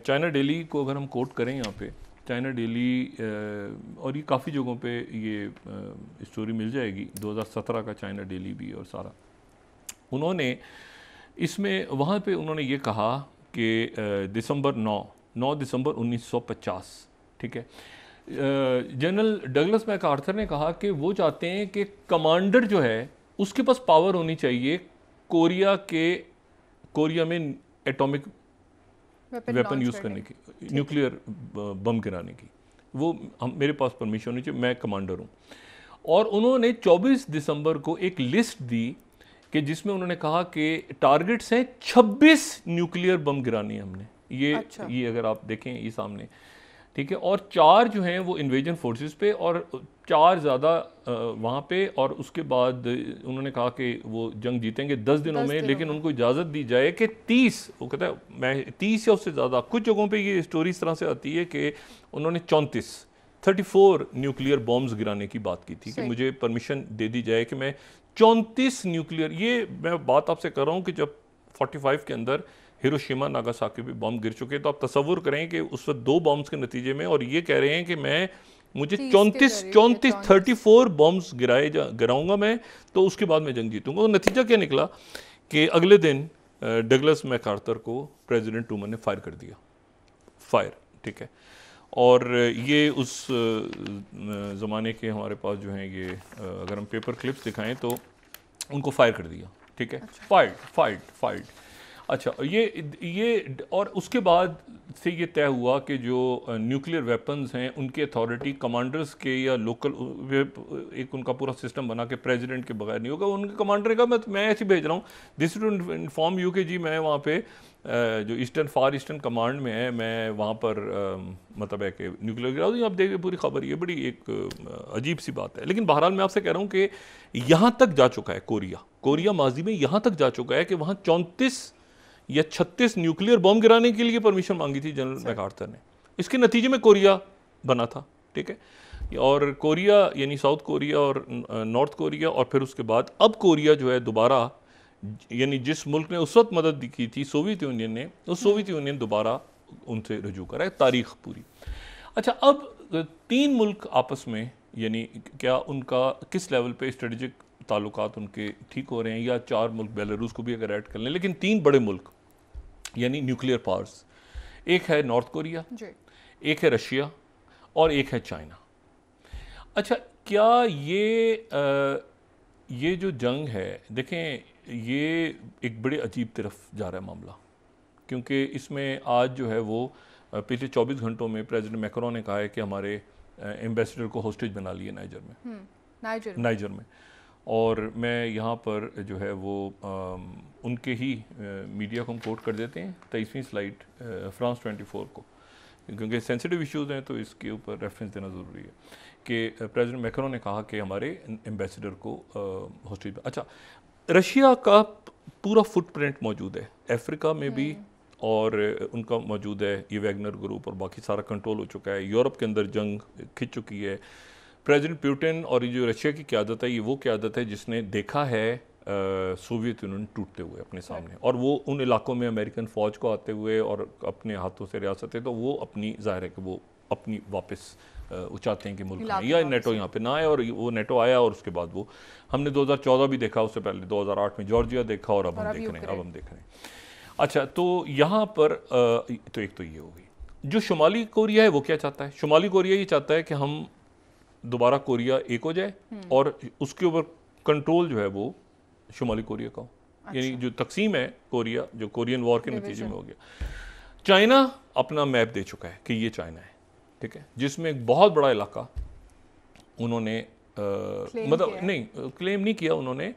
चाइना डेली को अगर हम कोट करें यहाँ पे, चाइना डेली और ये काफ़ी जगहों पे ये स्टोरी मिल जाएगी, 2017 का चाइना डेली भी और सारा, उन्होंने इसमें वहाँ पे उन्होंने ये कहा कि दिसंबर 9 दिसंबर 1950, ठीक है, जनरल डगलस मैकार्थर ने कहा कि वो चाहते हैं कि कमांडर जो है उसके पास पावर होनी चाहिए कोरिया में एटॉमिक वेपन यूज़ करने की, न्यूक्लियर बम गिराने की। वो मेरे पास परमिशन होनी चाहिए, मैं कमांडर हूँ। और उन्होंने 24 दिसंबर को एक लिस्ट दी कि जिसमें उन्होंने कहा कि टारगेट्स हैं 26 न्यूक्लियर बम गिरानी है हमने। ये अगर आप देखें ये सामने, ठीक है, और 4 जो हैं वो इन्वेजन फोर्सेस पे और 4 ज़्यादा वहाँ पे, और उसके बाद उन्होंने कहा कि वो जंग जीतेंगे 10 दिनों में, लेकिन उनको इजाज़त दी जाए कि 30, वो कहता है मैं 30 या उससे ज़्यादा, कुछ जगहों पे ये स्टोरी इस तरह से आती है कि उन्होंने 34 न्यूक्लियर बॉम्ब्स गिराने की बात की थी कि मुझे परमिशन दे दी जाए कि मैं 34 न्यूक्लियर, ये मैं बात आपसे कर रहा हूँ कि जब 45 के अंदर हिरोशिमा नागासाकी पे बम गिर चुके, तो आप तसव्वुर करें कि उस वक्त 2 बॉम्ब्स के नतीजे में, और ये कह रहे हैं कि मुझे 34 बॉम्ब्स गिराऊंगा मैं, तो उसके बाद मैं जंग जीतूंगा। तो नतीजा क्या निकला कि अगले दिन डगलस मैकार्थर को प्रेसिडेंट ट्रूमन ने फायर कर दिया, ठीक है। और ये उस ज़माने के हमारे पास जो हैं ये अगर हम पेपर क्लिप्स दिखाएं तो उनको फायर कर दिया, ठीक है, फाइट। अच्छा, ये और उसके बाद से ये तय हुआ कि जो न्यूक्लियर वेपन्स हैं उनकी अथॉरिटी कमांडर्स के या लोकल, एक उनका पूरा सिस्टम बना के प्रेसिडेंट के बगैर नहीं होगा। उनके कमांडर का मैं ऐसे भेज रहा हूँ, दिस टू इन्फॉर्म यू के जी मैं वहाँ पे जो फार ईस्टर्न कमांड में है, मैं वहाँ पर मतलब है कि न्यूक्लियर गिरा दूँ। आप देखिए पूरी खबर, ये बड़ी एक अजीब सी बात है। लेकिन बहरहाल मैं आपसे कह रहा हूँ कि यहाँ तक जा चुका है कोरिया माजी में यहाँ तक जा चुका है कि वहाँ 34 या 36 न्यूक्लियर बॉम्ब गिराने के लिए परमिशन मांगी थी जनरल मैकार्थर ने। इसके नतीजे में कोरिया बना था, ठीक है। और कोरिया यानी साउथ कोरिया और नॉर्थ कोरिया, और फिर उसके बाद अब कोरिया जो है दोबारा, यानी जिस मुल्क ने उस वक्त मदद की थी सोवियत यूनियन ने, उस सोवियत यूनियन दोबारा उनसे रजू करा है, तारीख पूरी। अच्छा, अब 3 मुल्क आपस में, यानी क्या उनका किस लेवल पे स्ट्रेटेजिक ताल्लुकात उनके ठीक हो रहे हैं, या 4 मुल्क बेलारूस को भी अगर ऐड कर लें, लेकिन 3 बड़े मुल्क यानी न्यूक्लियर पावर्स, एक है नॉर्थ कोरिया, एक है रशिया और एक है चाइना। अच्छा, क्या ये जो जंग है, देखें ये एक बड़े अजीब तरफ जा रहा है मामला, क्योंकि इसमें आज जो है वो पिछले 24 घंटों में प्रेसिडेंट मैक्रोन ने कहा है कि हमारे एम्बेसडर को होस्टेज बना लिए नाइजर में। और मैं यहाँ पर जो है वो उनके ही मीडिया को हम कोट कर देते हैं, 23वीं स्लाइड फ्रांस 24 को, क्योंकि सेंसिटिव इश्यूज़ हैं तो इसके ऊपर रेफरेंस देना ज़रूरी है कि प्रेसिडेंट मैक्रोन ने कहा कि हमारे एम्बेसडर को होस्टेज। अच्छा, रशिया का पूरा फुटप्रिंट मौजूद है अफ्रीका में भी, और उनका मौजूद है ये वैगनर ग्रुप, और बाकी सारा कंट्रोल हो चुका है। यूरोप के अंदर जंग खिंच चुकी है। प्रेसिडेंट पुतिन और ये जो रशिया की क़यादत है, ये वो क़यादत है जिसने देखा है सोवियत यूनियन टूटते हुए अपने सामने, और वो उन इलाकों में अमेरिकन फ़ौज को आते हुए और अपने हाथों से रियासतें, तो वो अपनी ज़ाहिर है कि वो अपनी वापस चाहते हैं कि मुल्क में या नेटो यहाँ पे ना आए, और वो नेटो आया और उसके बाद वो हमने 2014 भी देखा, उससे पहले 2008 में जॉर्जिया देखा, और अब हम देख रहे हैं। अच्छा, तो यहाँ पर तो एक तो ये हो गई। जो शुमाली कोरिया है वो क्या चाहता है? शुमाली कोरिया ये चाहता है कि हम दोबारा कोरिया एक हो जाए और उसके ऊपर कंट्रोल जो है वो शुमाली कोरिया का हो। अच्छा। यानी जो तकसीम है कोरिया, जो कोरियन वॉर के नतीजे में हो गया। चाइना अपना मैप दे चुका है कि ये चाइना है, ठीक है, जिसमें एक बहुत बड़ा इलाका उन्होंने मतलब नहीं क्लेम नहीं किया, उन्होंने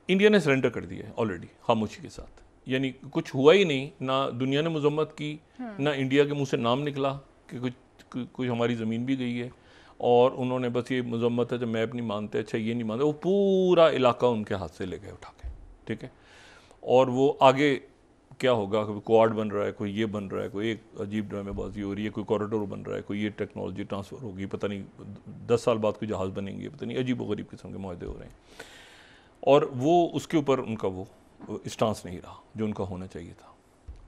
इंडिया ने सरेंडर कर दिया है ऑलरेडी खामोशी के साथ। यानी कुछ हुआ ही नहीं, ना दुनिया ने मजम्मत की, ना इंडिया के मुंह से नाम निकला कि कुछ हमारी ज़मीन भी गई है, और उन्होंने बस ये मजम्मत है, जब मैप नहीं मानते, अच्छा ये नहीं मानते, वो पूरा इलाका उनके हाथ से ले गए उठा के, ठीक है। और वो आगे क्या होगा, कोई क्वाड बन रहा है, कोई ये बन रहा है, कोई एक अजीब ड्रामेबाजी हो रही है, कोई कॉरिडोर बन रहा है, कोई ये टेक्नोलॉजी ट्रांसफ़र होगी, पता नहीं 10 साल बाद कोई जहाज़ बनेंगे, पता नहीं अजीब व गरीब किस्म के मुआहदे हो रहे हैं, और वो उसके ऊपर उनका वो स्टांस नहीं रहा जो उनका होना चाहिए था।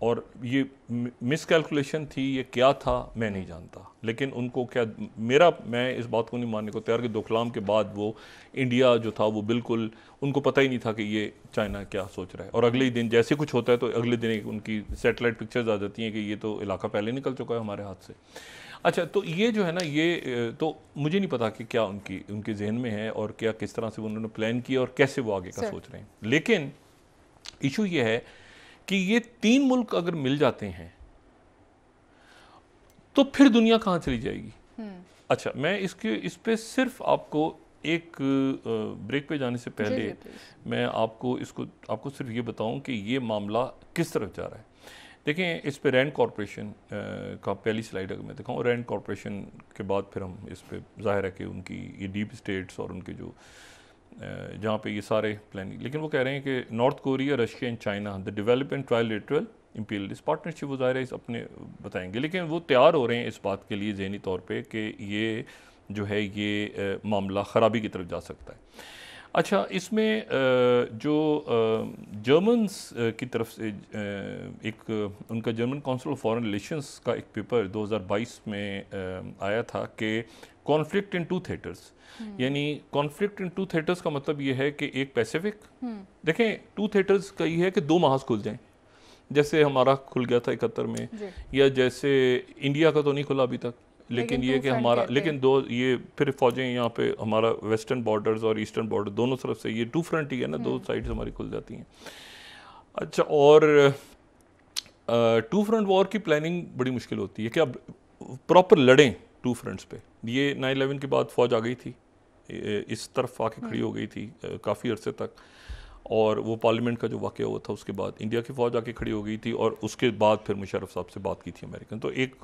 और ये मिसकैलकुलेशन थी, ये क्या था मैं नहीं जानता, लेकिन उनको क्या, मैं इस बात को नहीं मानने को तैयार कि दोकलाम के बाद वो इंडिया जो था वो बिल्कुल, उनको पता ही नहीं था कि ये चाइना क्या सोच रहा है, और अगले ही दिन जैसे कुछ होता है तो अगले दिन उनकी सैटेलाइट पिक्चर्स आ जाती हैं कि ये तो इलाका पहले निकल चुका है हमारे हाथ से। अच्छा, तो ये जो है ना, ये तो मुझे नहीं पता कि क्या उनके जहन में है और क्या किस तरह से उन्होंने प्लान किया और कैसे वो आगे का सोच रहे हैं। लेकिन इशू ये है कि ये 3 मुल्क अगर मिल जाते हैं तो फिर दुनिया कहाँ चली जाएगी। अच्छा, मैं इस पे सिर्फ आपको एक ब्रेक पे जाने से पहले मैं आपको सिर्फ ये बताऊं कि ये मामला किस तरफ जा रहा है। देखें, इस पे रैंड कॉरपोरेशन का पहली स्लाइड अगर मैं दिखाऊं, रैंड कॉरपोरेशन के बाद फिर हम इस पे जाहिर है कि उनकी ये डीप स्टेट्स और उनके जो जहाँ पे ये सारे प्लानिंग, लेकिन वो कह रहे हैं कि North Korea, Russia and China the development trilateral imperialist partnership, वो ज़ाहिर है इस अपने बताएंगे, लेकिन वो तैयार हो रहे हैं इस बात के लिए ज़हनी तौर पे कि ये जो है ये मामला ख़राबी की तरफ जा सकता है। अच्छा, इसमें जो जर्मन्स की तरफ से एक उनका German council of foreign relations का एक पेपर 2022 में आया था कि कॉन्फ्लिक्ट इन 2 थिएटर्स, यानी कॉन्फ्लिक्ट इन 2 थिएटर्स का मतलब ये है कि एक पैसिफिक, देखें 2 थिएटर्स का ये है कि 2 महाज खुल जाएं, जैसे हमारा खुल गया था 71 में, या जैसे इंडिया का तो नहीं खुला अभी तक, लेकिन ये कि हमारा, लेकिन ये फिर फौजें यहाँ पे हमारा वेस्टर्न बॉर्डर्स और ईस्टर्न बॉर्डर दोनों तरफ से, ये 2 फ्रंट ही है ना, 2 साइड्स हमारी खुल जाती हैं। अच्छा, और 2 फ्रंट वॉर की प्लानिंग बड़ी मुश्किल होती है कि अब प्रॉपर लड़ें 2 फ्रंट्स पे। ये 9/11 के बाद फौज आ गई थी, इस तरफ आके खड़ी हो गई थी काफ़ी अरसे तक, और वो पार्लियामेंट का जो वाक़या हुआ था उसके बाद इंडिया की फ़ौज आके खड़ी हो गई थी, और उसके बाद फिर मुशर्रफ साहब से बात की थी अमेरिकन, तो एक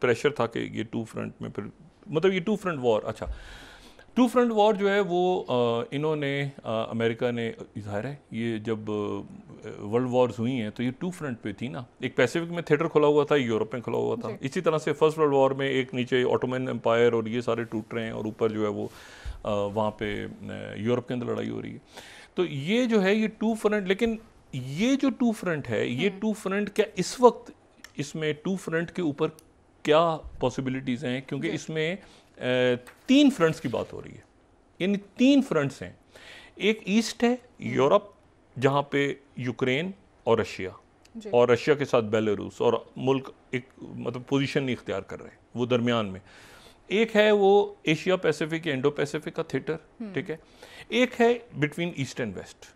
प्रेशर था कि ये 2 फ्रंट में फिर मतलब ये 2 फ्रंट वॉर। अच्छा, 2 फ्रंट वॉर जो है वो इन्होंने अमेरिका ने, ज़ाहिर है ये जब वर्ल्ड वॉर्स हुई हैं तो ये 2 फ्रंट पे थी ना, एक पैसिफिक में थिएटर खुला हुआ था, यूरोप में खुला हुआ था, इसी तरह से फर्स्ट वर्ल्ड वॉर में एक नीचे ऑटोमन एम्पायर और ये सारे टूट रहे हैं, और ऊपर जो है वो वहाँ पे यूरोप के अंदर लड़ाई हो रही है। तो ये जो है ये 2 फ्रंट, लेकिन ये जो 2 फ्रंट है, ये 2 फ्रंट क्या इस वक्त इसमें 2 फ्रंट के ऊपर क्या पॉसिबिलिटीज़ हैं, क्योंकि इसमें 3 फ्रंट्स की बात हो रही है, यानी 3 फ्रंट्स हैं। एक ईस्ट है यूरोप, जहाँ पे यूक्रेन और रशिया के साथ बेलारूस और मुल्क एक मतलब पोजीशन नहीं इख्तियार कर रहे हैं, वो दरमियान में। एक है वो एशिया पैसिफिक या इंडो पैसिफिक का थिएटर, ठीक है। एक है बिटवीन ईस्ट एंड वेस्ट,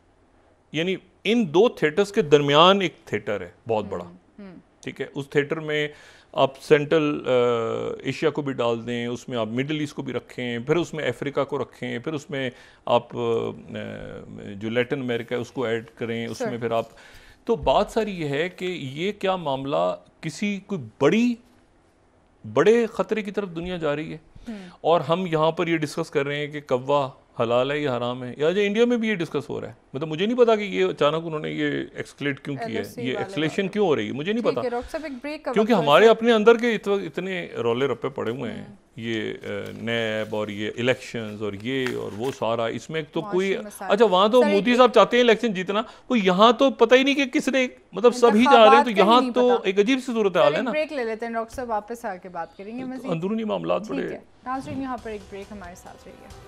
यानी इन दो थिएटर्स के दरमियान एक थिएटर है बहुत बड़ा, ठीक है। उस थिएटर में आप सेंट्रल एशिया को भी डाल दें, उसमें आप मिडिल ईस्ट को भी रखें, फिर उसमें अफ्रीका को रखें, फिर उसमें आप जो लैटिन अमेरिका है उसको ऐड करें, उसमें फिर आप, तो बात सारी ये है कि ये क्या मामला किसी कोई बड़े ख़तरे की तरफ दुनिया जा रही है, और हम यहाँ पर ये डिस्कस कर रहे हैं कि कव्वा हलाल है या हराम है, या जो इंडिया में भी ये डिस्कस हो रहा है। मतलब मुझे नहीं पता कि ये अचानक उन्होंने ये एक्सक्लेट क्यों किया है, ये एक्सलेशन क्यों हो रही है, मुझे नहीं पता, क्योंकि हमारे अपने अंदर के इतने रोले रप्पे पड़े हुए हैं, ये नैब और ये इलेक्शंस और ये और वो सारा, इसमें तो कोई, अच्छा वहाँ तो मोदी साहब चाहते हैं इलेक्शन जीतना, वो यहाँ तो पता ही नहीं कि किसने, मतलब सभी जा रहे हैं, तो यहाँ तो एक अजीब सी सूरत हाल है ना। ब्रेक ले लेते हैं डॉक्टर साहब, वापस आके बात करेंगे मज़ीद अंदरूनी मामला बड़े। नाज़रीन यहाँ पर एक ब्रेक, हमारे साथ रहिए।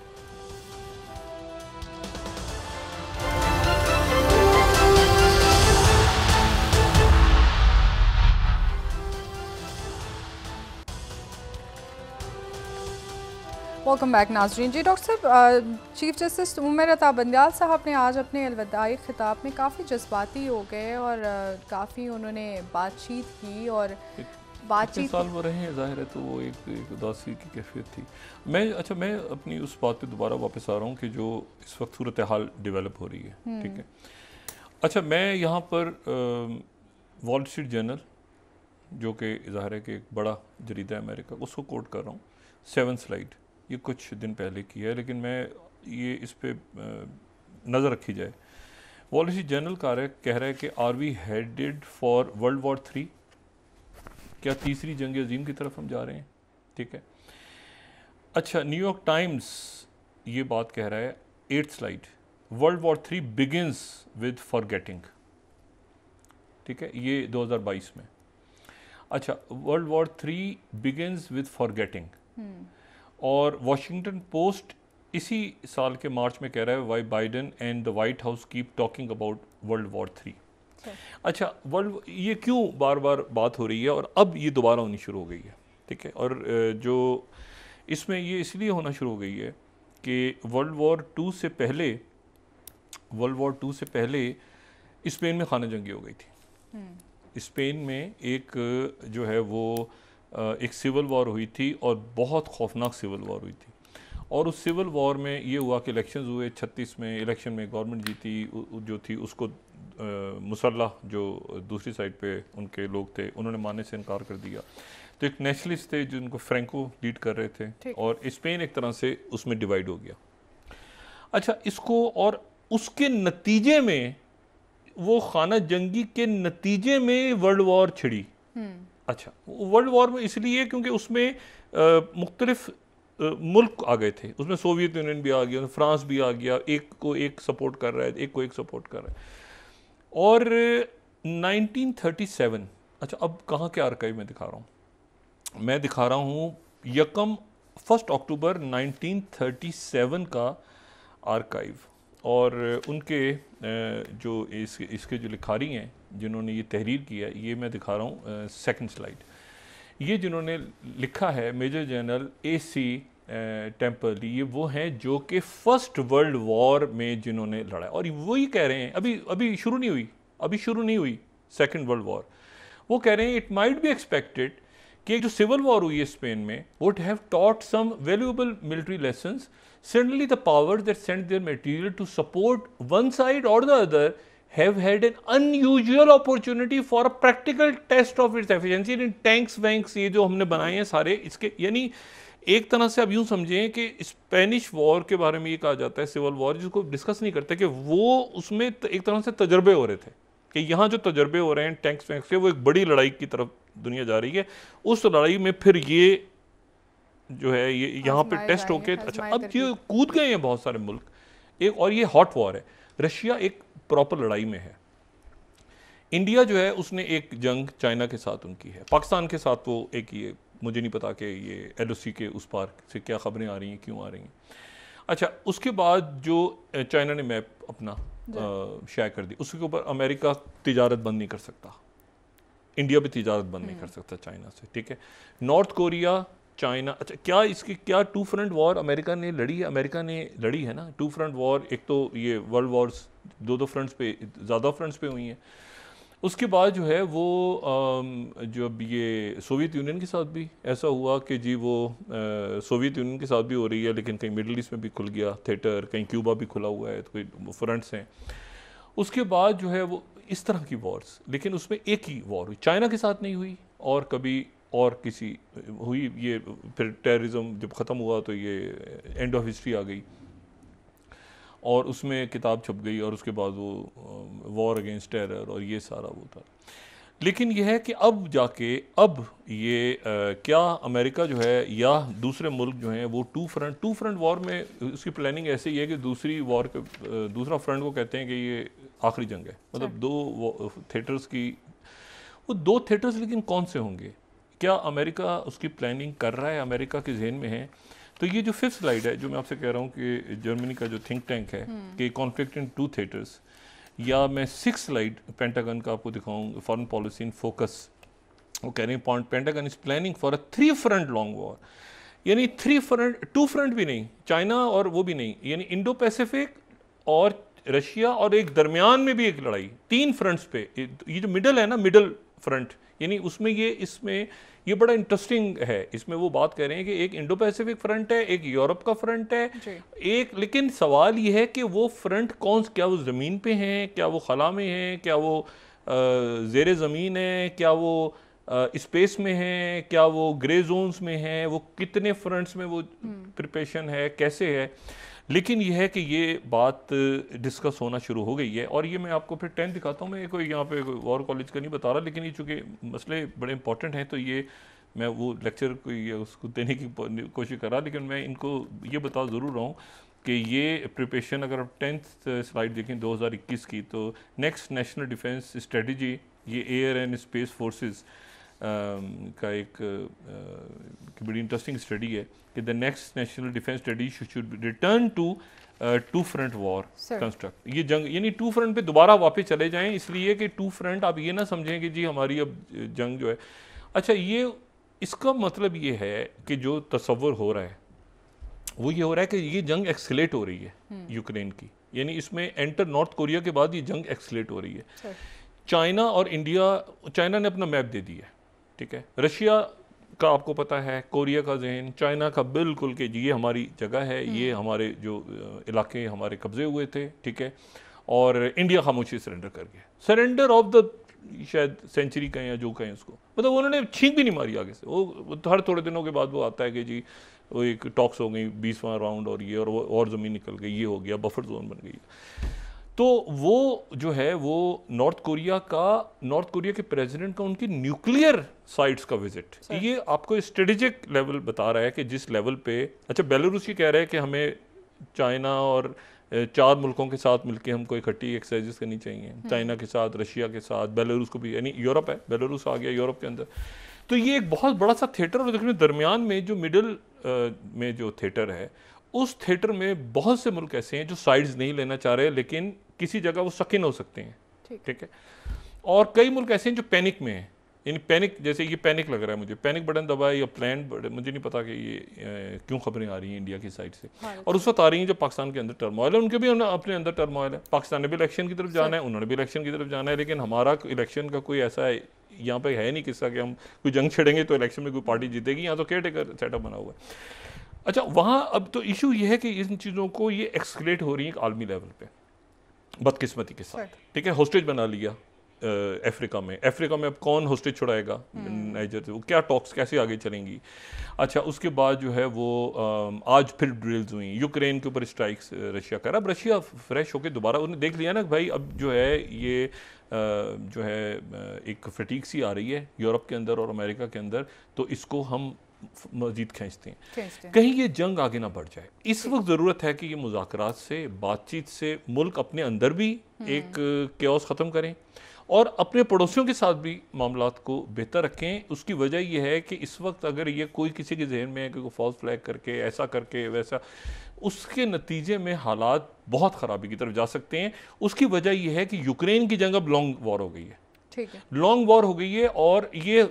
वेलकम बैक नाज़रीन। जी डॉक्टर साहब, चीफ जस्टिस उमर अता बंदयाल साहब ने आज अपने अलविदाई खिताब में काफ़ी जज्बाती हो गए और काफ़ी उन्होंने बातचीत की, और बातचीत साल वो रहे हैं, जाहिर है, तो वो एक उदासी की कैफियत थी। मैं अपनी उस बात पे दोबारा वापस आ रहा हूँ कि जो इस वक्त सूरत हाल डेवलप हो रही है, ठीक है। अच्छा, मैं यहाँ पर वॉल स्ट्रीट जर्नल, जो कि ज़ाहिर है कि एक बड़ा जरीदा है अमेरिका, उसको कोट कर रहा हूँ। 7 स्लाइड ये कुछ दिन पहले की है, लेकिन मैं ये इस पे नज़र रखी जाए। वॉल स्ट्रीट जर्नल कह रहा है कि are we headed for world war 3, क्या तीसरी जंग अजीम की तरफ हम जा रहे हैं, ठीक है। अच्छा, न्यूयॉर्क टाइम्स ये बात कह रहा है, 8th slide, world war 3 begins with forgetting, ठीक है, ये 2022 में। अच्छा, world war 3 begins with forgetting, और वॉशिंगटन पोस्ट इसी साल के मार्च में कह रहा है, why Biden and the White House keep talking about world war 3। अच्छा, ये क्यों बार बार बात हो रही है और अब ये दोबारा होनी शुरू हो गई है, ठीक है। और जो इसमें ये इसलिए होना शुरू हो गई है कि वर्ल्ड वॉर 2 से पहले स्पेन में खाना जंगी हो गई थी। स्पेन में एक जो है वो एक सिविल वॉर हुई थी, और बहुत खौफनाक सिविल वॉर हुई थी। और उस सिविल वॉर में ये हुआ कि इलेक्शंस हुए 36 में, इलेक्शन में गवर्नमेंट जीती जो थी, उसको मुसल्लह जो दूसरी साइड पे उनके लोग थे उन्होंने मानने से इनकार कर दिया। तो एक नेशनलिस्ट थे जिनको फ्रैंको लीड कर रहे थे, और स्पेन एक तरह से उसमें डिवाइड हो गया। अच्छा, इसको और उसके नतीजे में, वो खाना जंगी के नतीजे में वर्ल्ड वॉर छिड़ी। अच्छा, वर्ल्ड वॉर में इसलिए क्योंकि उसमें मुख्तलिफ मुल्क आ गए थे, उसमें सोवियत यूनियन भी आ गया, फ्रांस भी आ गया, एक को एक सपोर्ट कर रहा है, एक को एक सपोर्ट कर रहा है। और 1937, अच्छा अब कहाँ के आर्काइव में दिखा रहा हूँ, मैं दिखा रहा हूँ 1 अक्टूबर 1937 का आर्काइव, और उनके जो इसके जो लिखारी हैं जिन्होंने ये तहरीर किया है, ये मैं दिखा रहा हूँ 2nd स्लाइड। ये जिन्होंने लिखा है मेजर जनरल AC टेम्पल, ये वो हैं जो कि फर्स्ट वर्ल्ड वॉर में जिन्होंने लड़ा, और वही कह रहे हैं अभी शुरू नहीं हुई 2nd वर्ल्ड वॉर। वो कह रहे हैं इट माइट बी एक्सपेक्टेड कि जो सिविल वॉर हुई है स्पेन में, would have taught some valuable military lessons. Certainly the powers that sent their material to support one side or the other have had an unusual opportunity for a practical test of its efficiency in tanks वैंक्स ये जो हमने बनाए हैं सारे इसके, यानी एक तरह से अब यूँ समझें कि स्पेनिश वॉर के बारे में ये कहा जाता है, सिविल वॉर जिसको डिस्कस नहीं करते, कि वो उसमें एक तरह से तजर्बे हो रहे थे, कि यहाँ जो तजर्बे हो रहे हैं टैंक्स वैंक्स के, वो एक बड़ी लड़ाई की तरफ दुनिया जा रही है। उस लड़ाई में फिर ये जो है ये यहाँ पे टेस्ट होके, अच्छा अब ये कूद गए हैं बहुत सारे मुल्क एक, और ये हॉट वॉर है। रशिया एक प्रॉपर लड़ाई में है, इंडिया जो है उसने एक जंग चाइना के साथ उनकी है, पाकिस्तान के साथ वो एक, ये मुझे नहीं पता कि ये LOC के उस पार से क्या खबरें आ रही हैं, क्यों आ रही हैं। अच्छा, उसके बाद जो चाइना ने मैप अपना शाया कर दी, उसके ऊपर अमेरिका तिजारत बंद नहीं कर सकता, इंडिया भी तिजारत बंद नहीं कर सकता चाइना से, ठीक है। नॉर्थ कोरिया चाइना, अच्छा क्या इसकी क्या टू फ्रंट वॉर अमेरिका ने लड़ी है? अमेरिका ने लड़ी है ना टू फ्रंट वॉर। एक तो ये वर्ल्ड वॉर्स दो फ्रंट्स पे, ज़्यादा फ्रंट्स पे हुई हैं। उसके बाद जो है वो जब ये सोवियत यूनियन के साथ भी ऐसा हुआ कि जी वो सोवियत यूनियन के साथ भी हो रही है, लेकिन कहीं मिडल ईस्ट में भी खुल गया थिएटर, कहीं क्यूबा भी खुला हुआ है, तो कोई फ्रंट्स हैं। उसके बाद जो है वो इस तरह की वॉर्स, लेकिन उसमें एक ही वॉर हुई, चाइना के साथ नहीं हुई और कभी और किसी हुई। ये फिर टेररिज्म जब ख़त्म हुआ तो ये एंड ऑफ हिस्ट्री आ गई और उसमें किताब छप गई और उसके बाद वो वॉर अगेंस्ट टेरर और ये सारा वो था। लेकिन यह है कि अब जाके अब ये क्या अमेरिका जो है या दूसरे मुल्क जो हैं वो टू फ्रंट वॉर में उसकी प्लानिंग ऐसे ही है कि दूसरी वॉर के दूसरा फ्रंट को कहते हैं कि ये आखिरी जंग है, मतलब दो थिएटर्स की, वो दो थिएटर्स लेकिन कौन से होंगे? क्या अमेरिका उसकी प्लानिंग कर रहा है? अमेरिका के जहन में है? तो ये जो 5th स्लाइड है जो मैं आपसे कह रहा हूँ कि जर्मनी का जो थिंक टैंक है कि कॉन्फ्लिक्ट इन टू थिएटर्स, या मैं 6th स्लाइड पेंटागन का आपको दिखाऊँ, फॉरेन पॉलिसी इन फोकस, वो कह रहे हैं point pentagon is planning for a 3 front long war, यानी 2 फ्रंट भी नहीं, चाइना और वो भी नहीं, यानी इंडो पैसिफिक और रशिया और एक दरमियान में भी एक लड़ाई, 3 फ्रंट्स पे। ये जो मिडल है ना, मिडल फ्रंट, यानी उसमें ये इसमें ये बड़ा इंटरेस्टिंग है। इसमें वो बात कर रहे हैं कि एक इंडो पैसिफिक फ्रंट है, एक यूरोप का फ्रंट है, एक, लेकिन सवाल ये है कि वो फ्रंट कौन, क्या वो ज़मीन पे हैं, क्या वो खला में हैं, क्या वो ज़ेरे ज़मीन है, क्या वो स्पेस में हैं, क्या वो ग्रे जोन्स में हैं, वो कितने फ्रंट्स में वो प्रिपरेशन है, कैसे है। लेकिन यह है कि ये बात डिस्कस होना शुरू हो गई है। और ये मैं आपको फिर 10 दिखाता हूँ, मैं कोई यहाँ पे वॉर कॉलेज का नहीं बता रहा, लेकिन ये चूँकि मसले बड़े इंपॉर्टेंट हैं तो ये मैं वो लेक्चर को ये उसको देने की कोशिश कर रहा, लेकिन मैं इनको ये बता ज़रूर रहा हूँ कि ये प्रिपरेशन, अगर आप 10th स्लाइड देखें 2021 की, तो नेक्स्ट नेशनल डिफेंस स्ट्रेटजी, ये एयर एंड स्पेस फोर्सेस का एक बड़ी इंटरेस्टिंग स्टडी है कि the next national defence study should return to front war construct. ये जंग यानी 2 फ्रंट पे दोबारा वापस चले जाएं, इसलिए कि 2 फ्रंट आप ये ना समझें कि जी हमारी अब जंग जो है। अच्छा, ये इसका मतलब ये है कि जो तस्वर हो रहा है वो ये हो रहा है कि ये जंग एक्सलेट हो रही है यूक्रेन की, यानी इसमें एंटर नॉर्थ कोरिया के बाद ये जंग एक्सलेट हो रही है। चाइना और इंडिया, चाइना ने अपना मैप दे दिया है, ठीक है, रशिया का आपको पता है, कोरिया का जहन, चाइना का बिल्कुल कि ये हमारी जगह है, ये हमारे जो इलाके हमारे कब्जे हुए थे, ठीक है, और इंडिया खामोशी सरेंडर कर गया, सरेंडर ऑफ द शायद सेंचुरी कहें या जो कहें उसको, मतलब उन्होंने छींक भी नहीं मारी आगे से। वो हर थोड़े दिनों के बाद वो आता है कि जी वो एक टॉक्स हो गई 20वां राउंड और ये और ज़मीन निकल गई, ये हो गया, बफर जोन बन गई। तो वो जो है वो नॉर्थ कोरिया के प्रेसिडेंट का उनकी न्यूक्लियर साइट्स का विजिट, ये आपको स्ट्रेटेजिक लेवल बता रहा है कि जिस लेवल पे, अच्छा बेलारूस ये कह रहा है कि हमें चाइना और 4 मुल्कों के साथ मिलकर हमको इकट्ठी एक्सरसाइजेस करनी चाहिए, चाइना के साथ, रशिया के साथ, बेलारूस को भी, यानी यूरोप है, बेलारूस आ गया यूरोप के अंदर। तो ये एक बहुत बड़ा सा थिएटर, और देखने दरमियान में जो मिडल में जो थिएटर है, उस थिएटर में बहुत से मुल्क ऐसे हैं जो साइड्स नहीं लेना चाह रहे, लेकिन किसी जगह वो सकिन हो सकते हैं, ठीक है, और कई मुल्क ऐसे हैं जो पैनिक में हैं, यानी पैनिक, जैसे ये पैनिक लग रहा है मुझे, पैनिक बटन दबाए या प्लान, मुझे नहीं पता कि ये क्यों खबरें आ रही हैं इंडिया की साइड से, और उस वक्त आ रही हैं जो पाकिस्तान के अंदर टर्मोइल है, उनके भी अपने अंदर टर्मोइल है, पाकिस्तान ने भी इलेक्शन की तरफ जाना है, उन्होंने भी इलेक्शन की तरफ जाना है, लेकिन हमारा इलेक्शन का कोई ऐसा यहाँ पे है नहीं किस्सा कि हम कोई जंग छेड़ेंगे तो इलेक्शन में कोई पार्टी जीतेगी, यहाँ तो केयर टेकर सेटअप बना हुआ है। अच्छा, वहाँ अब तो इशू ये है कि इन चीज़ों को ये एक्सक्लेट हो रही है एक आलमी लेवल पे, बदकिस्मती के साथ, ठीक है, होस्टेज बना लिया अफ्रीका में अब कौन होस्टेज छुड़ाएगा नाइजर से, वो क्या टॉक्स कैसे आगे चलेंगी। अच्छा, उसके बाद जो है वो आज फिर ड्रिल्स हुई, यूक्रेन के ऊपर स्ट्राइक्स रशिया कर, अब रशिया फ्रेश होकर दोबारा उन्हें देख लिया ना भाई, अब जो है ये जो है एक फटीक सी आ रही है यूरोप के अंदर और अमेरिका के अंदर, तो इसको हम मजीद खींचते हैं, कहीं ये जंग आगे ना बढ़ जाए। इस वक्त ज़रूरत है कि ये मुज़ाकरात से, बातचीत से मुल्क अपने अंदर भी एक केओस ख़त्म करें और अपने पड़ोसियों के साथ भी मामलात को बेहतर रखें। उसकी वजह यह है कि इस वक्त अगर ये कोई किसी के जहन में है कि फॉल्स फ्लैग करके ऐसा करके वैसा, उसके नतीजे में हालात बहुत ख़राबी की तरफ जा सकते हैं। उसकी वजह यह है कि यूक्रेन की जंग अब लॉन्ग वॉर हो गई है, ठीक है, लॉन्ग वॉर हो गई है और ये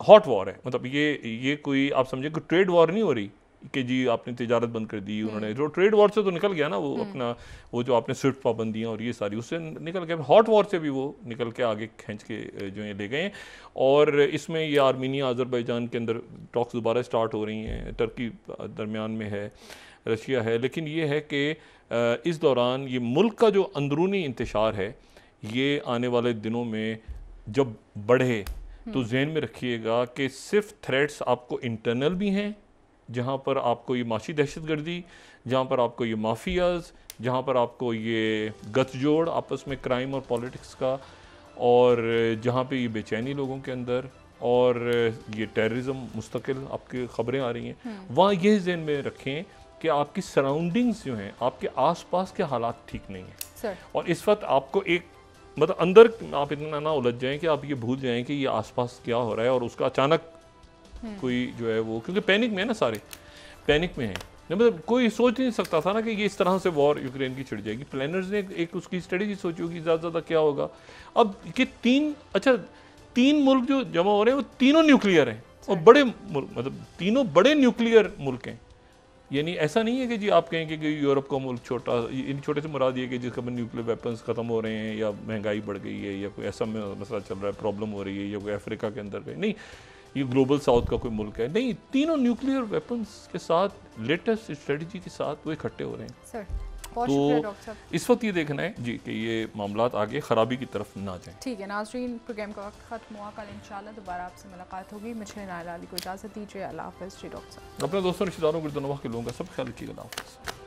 हॉट वॉर है। मतलब ये कोई आप समझे कि ट्रेड वॉर नहीं हो रही कि जी आपने तिजारत बंद कर दी, उन्होंने जो ट्रेड वॉर से तो निकल गया ना वो अपना, वो जो आपने स्विफ्ट पाबंदियां और ये सारी उससे निकल गया, हॉट वॉर से भी वो निकल के आगे खींच के जो ये ले गए। और इसमें ये आर्मीनिया अज़रबैजान के अंदर टॉक्स दोबारा स्टार्ट हो रही हैं, टर्की दरमियान में है, रशिया है। लेकिन ये है कि इस दौरान ये मुल्क का जो अंदरूनी इंतशार है ये आने वाले दिनों में जब बढ़े तो जहन में रखिएगा कि सिर्फ थ्रेट्स आपको इंटरनल भी हैं, जहाँ पर आपको ये माशी दहशतगर्दी, जहाँ पर आपको ये माफियाज, जहाँ पर आपको ये गठजोड़ आपस में क्राइम और पॉलिटिक्स का, और जहाँ पे ये बेचैनी लोगों के अंदर, और ये टेररिज्म मुस्तकिल आपकी खबरें आ रही हैं, वहाँ ये जहन में रखें कि आपकी सराउंडिंग्स जो हैं, आपके आसपास के हालात ठीक नहीं हैं। और इस वक्त आपको एक मतलब अंदर आप इतना ना उलझ जाएं कि आप ये भूल जाएं कि ये आसपास क्या हो रहा है, और उसका अचानक कोई जो है वो, क्योंकि पैनिक में है ना, सारे पैनिक में हैं। मतलब कोई सोच नहीं सकता था ना कि ये इस तरह से वॉर यूक्रेन की छिड़ जाएगी। प्लानर्स ने एक उसकी स्ट्रेटेजी सोची होगी ज़्यादा ज़्यादा क्या होगा। अब कि तीन मुल्क जो जमा हो रहे हैं वो तीनों न्यूक्लियर हैं और बड़े मुल्क, मतलब तीनों बड़े न्यूक्लियर मुल्क हैं। यानी ऐसा नहीं है कि जी आप कहेंगे कि यूरोप का मुल्क छोटा, इन छोटे से मुराद ये कि जिसका न्यूक्लियर वेपन्स ख़त्म हो रहे हैं या महंगाई बढ़ गई है या कोई ऐसा मसला चल रहा है, प्रॉब्लम हो रही है, या कोई अफ्रीका के अंदर नहीं, ये ग्लोबल साउथ का कोई मुल्क है नहीं, तीनों न्यूक्लियर वेपन्स के साथ लेटेस्ट स्ट्रेटजी के साथ वो इकट्ठे हो रहे हैं। सर तो इस वक्त ये देखना है जी कि ये मामलात आगे ख़राबी की तरफ ना जाएं। ठीक है नाज़रीन, प्रोग्राम का वक्त खत्म हुआ, कल इंशाल्लाह दोबारा आपसे मुलाकात होगी। मुझे नायला अली को इजाज़त दीजिए। अल्लाह हाफ़िज़ जी डॉक्टर साहब। अपने दोस्तों रिश्तेदारों गुर्दनवाह के लोगों का सब ख्याल रखिएगा। अल्लाह हाफ़िज़।